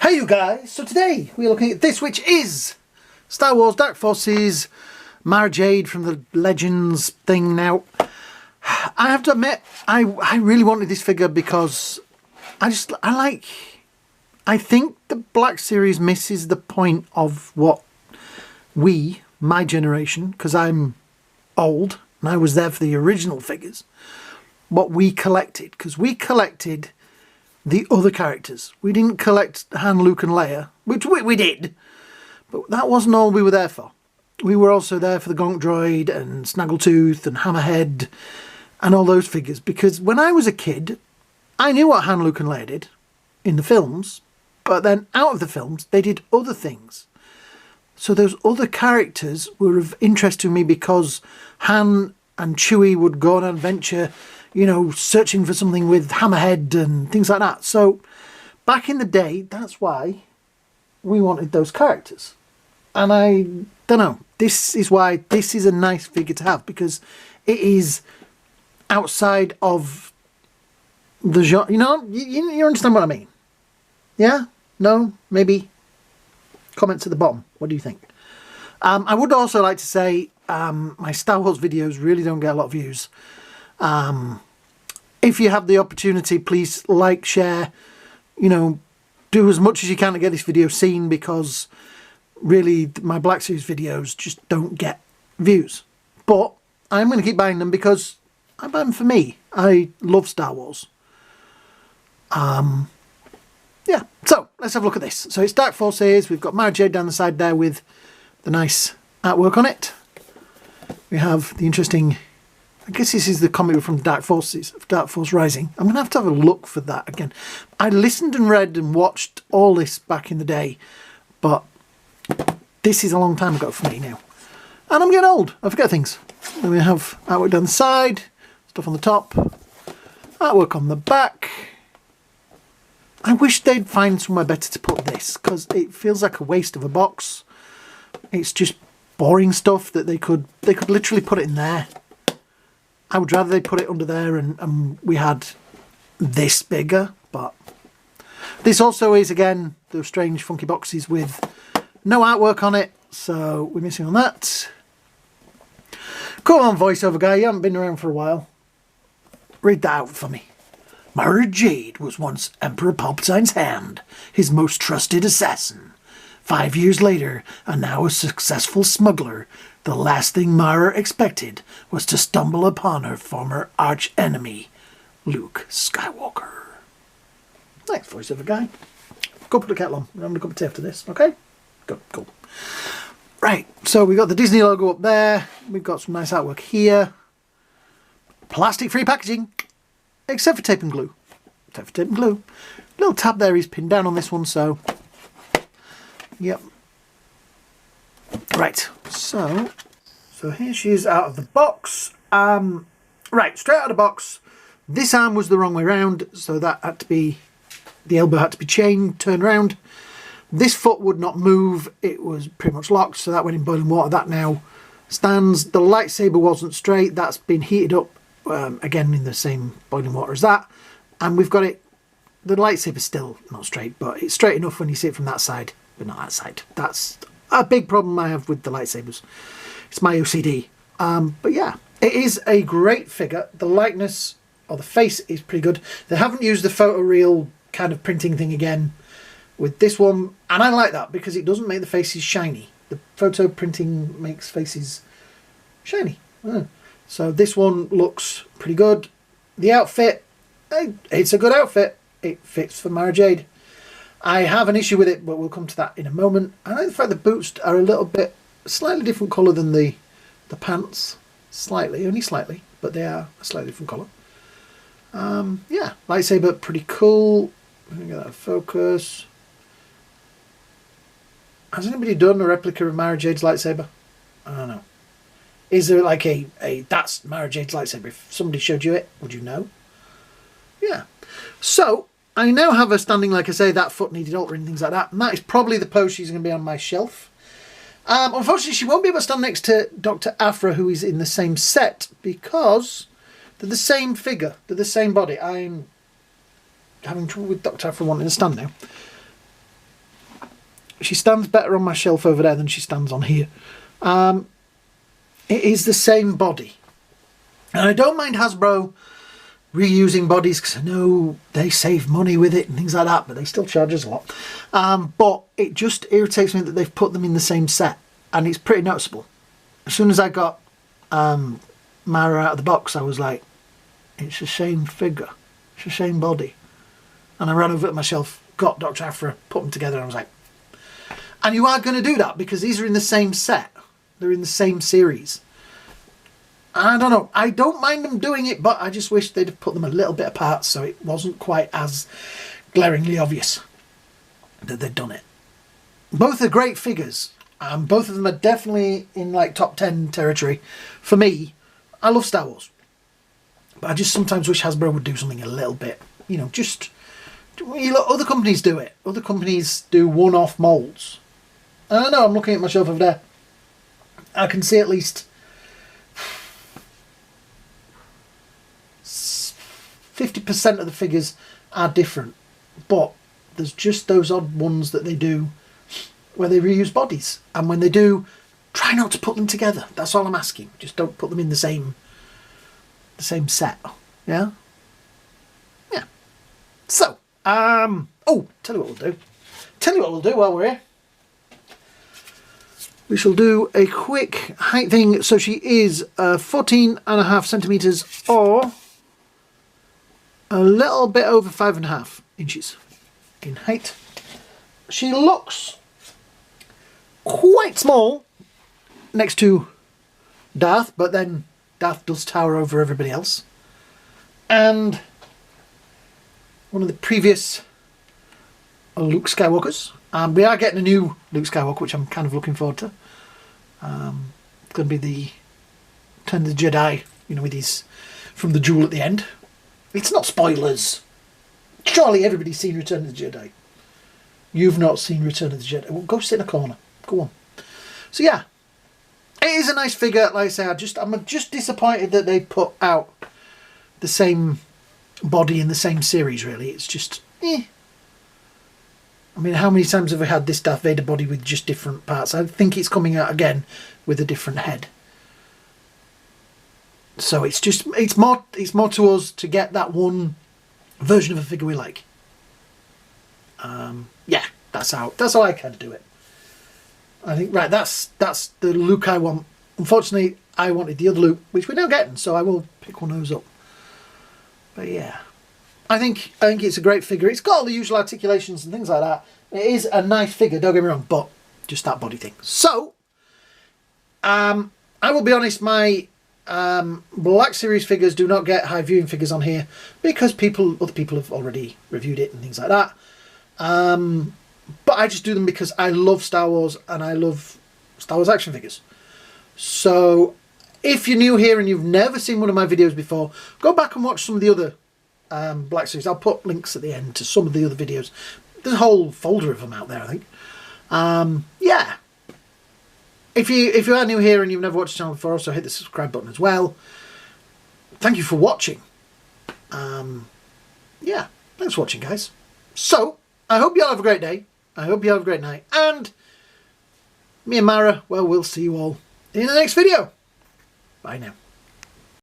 Hey you guys, so today we're looking at this, which is Star Wars Dark Forces MARAJADE from the Legends thing. Now, I have to admit, I really wanted this figure because I think the Black Series misses the point of what my generation, because I'm old and I was there for the original figures, what we collected, because we collected the other characters. We didn't collect Han, Luke and Leia, which we did, but that wasn't all we were there for. We were also there for the Gonk Droid and Snaggletooth and Hammerhead and all those figures, because when I was a kid, I knew what Han, Luke and Leia did in the films, but then out of the films, they did other things. So those other characters were of interest to me because Han and Chewie would go on an adventure, you know, searching for something with Hammerhead and things like that. So back in the day, that's why we wanted those characters. And I don't know, this is why this is a nice figure to have, because it is outside of the genre. You know, you understand what I mean? Yeah? No? Maybe? Comments at the bottom. What do you think? I would also like to say my Star Wars videos really don't get a lot of views. If you have the opportunity, please like, share, you know, do as much as you can to get this video seen, because really my Black Series videos just don't get views. But I'm going to keep buying them because I buy them for me. I love Star Wars. Yeah, so let's have a look at this. So it's Dark Forces. We've got MARAJADE down the side there with the nice artwork on it. We have the interesting, I guess this is the comic from Dark Forces, Dark Force Rising. I'm going to have a look for that again. I listened and read and watched all this back in the day, but this is a long time ago for me now. And I'm getting old. I forget things. Then we have artwork down the side, stuff on the top, artwork on the back. I wish they'd find somewhere better to put this, because it feels like a waste of a box. It's just boring stuff that they could literally put it in there. I would rather they put it under there and we had this bigger, but this also is, again, those strange funky boxes with no artwork on it, so we're missing on that. Come on, voiceover guy, you haven't been around for a while. Read that out for me. MARAJADE was once Emperor Palpatine's hand, his most trusted assassin. 5 years later, and now a successful smuggler, the last thing Mara expected was to stumble upon her former arch-enemy, Luke Skywalker. Thanks, voiceover guy. Go put the kettle on. I'm having a cup of tea after this, okay? Good, cool. Right, so we've got the Disney logo up there. We've got some nice artwork here. Plastic-free packaging, except for tape and glue. Except for tape and glue. Little tab there is pinned down on this one, so... Yep. Right, so here she is out of the box. Right, straight out of the box. This arm was the wrong way round, so that had to be, the elbow had to be chained, turned round. This foot would not move, it was pretty much locked, so that went in boiling water. That now stands. The lightsaber wasn't straight, that's been heated up, again in the same boiling water as that. And we've got it, the lightsaber's still not straight, but it's straight enough when you see it from that side. But not that side. That's a big problem I have with the lightsabers. It's my OCD. But yeah, it is a great figure. The likeness, or the face, is pretty good. They haven't used the photoreal kind of printing thing again with this one. And I like that because it doesn't make the faces shiny. The photo printing makes faces shiny. So this one looks pretty good. The outfit, it's a good outfit. It fits for MARAJADE. I have an issue with it, but we'll come to that in a moment. I like the fact the boots are a little bit, slightly different colour than the pants. Slightly, only slightly, but they are a slightly different colour. Yeah, lightsaber, pretty cool. Let me get that focus. Has anybody done a replica of MARAJADE's lightsaber? I don't know. Is there like a that's MARAJADE's lightsaber? If somebody showed you it, would you know? Yeah. So, I now have her standing, like I say, that foot needed altering, things like that. And that is probably the pose she's going to be on my shelf. Unfortunately, she won't be able to stand next to Dr. Aphra, who is in the same set, because they're the same figure. They're the same body. I'm having trouble with Dr. Aphra wanting to stand now. She stands better on my shelf over there than she stands on here. It is the same body. And I don't mind Hasbro reusing bodies because I know they save money with it and things like that, but they still charge us a lot. But it just irritates me that they've put them in the same set, and it's pretty noticeable. As soon as I got Mara out of the box, I was like, it's the same figure, it's the same body. And I ran over to my shelf, got Dr. Aphra, put them together, and I was like, and you are going to do that because these are in the same set. They're in the same series. I don't know. I don't mind them doing it, but I just wish they'd have put them a little bit apart so it wasn't quite as glaringly obvious that they'd done it. Both are great figures. Both of them are definitely in like top 10 territory. For me, I love Star Wars. But I just sometimes wish Hasbro would do something a little bit, you know, just... Other companies do it. Other companies do one-off moulds. I don't know, I'm looking at my shelf over there. I can see at least 50% of the figures are different, but there's just those odd ones that they do where they reuse bodies, and when they do, try not to put them together. That's all I'm asking. Just don't put them in the same set. Yeah. So oh, tell you what we'll do while we're here. We shall do a quick height thing. So she is 14.5 centimetres, or a little bit over 5.5 inches in height. She looks quite small next to Darth, but then Darth does tower over everybody else. And one of the previous Luke Skywalkers. We are getting a new Luke Skywalker, which I'm kind of looking forward to. It's going to be the Return of the Jedi, you know, with his from the duel at the end. It's not spoilers. Surely everybody's seen Return of the Jedi. You've not seen Return of the Jedi. Well, go sit in a corner. Go on. So yeah, it is a nice figure. Like I say, I'm just disappointed that they put out the same body in the same series. Really, it's just I mean, how many times have we had this Darth Vader body with just different parts? I think it's coming out again with a different head. So it's more to us to get that one version of a figure we like. Yeah, that's how I kind of do it. I think, right, that's the Luke I want. Unfortunately, I wanted the other Luke, which we're now getting, so I will pick one of those up. But yeah, I think it's a great figure. It's got all the usual articulations and things like that. It is a nice figure, don't get me wrong, but just that body thing. So, I will be honest, my Black Series figures do not get high viewing figures on here because other people have already reviewed it and things like that. But I just do them because I love Star Wars and I love Star Wars action figures. So if you're new here and you've never seen one of my videos before, go back and watch some of the other Black Series. I'll put links at the end to some of the other videos. There's a whole folder of them out there, I think. Yeah. If you are new here and you've never watched the channel before, also hit the subscribe button as well. Thank you for watching. Yeah, thanks for watching, guys. So, I hope you all have a great day. I hope you all have a great night. And me and Mara, well, we'll see you all in the next video. Bye now.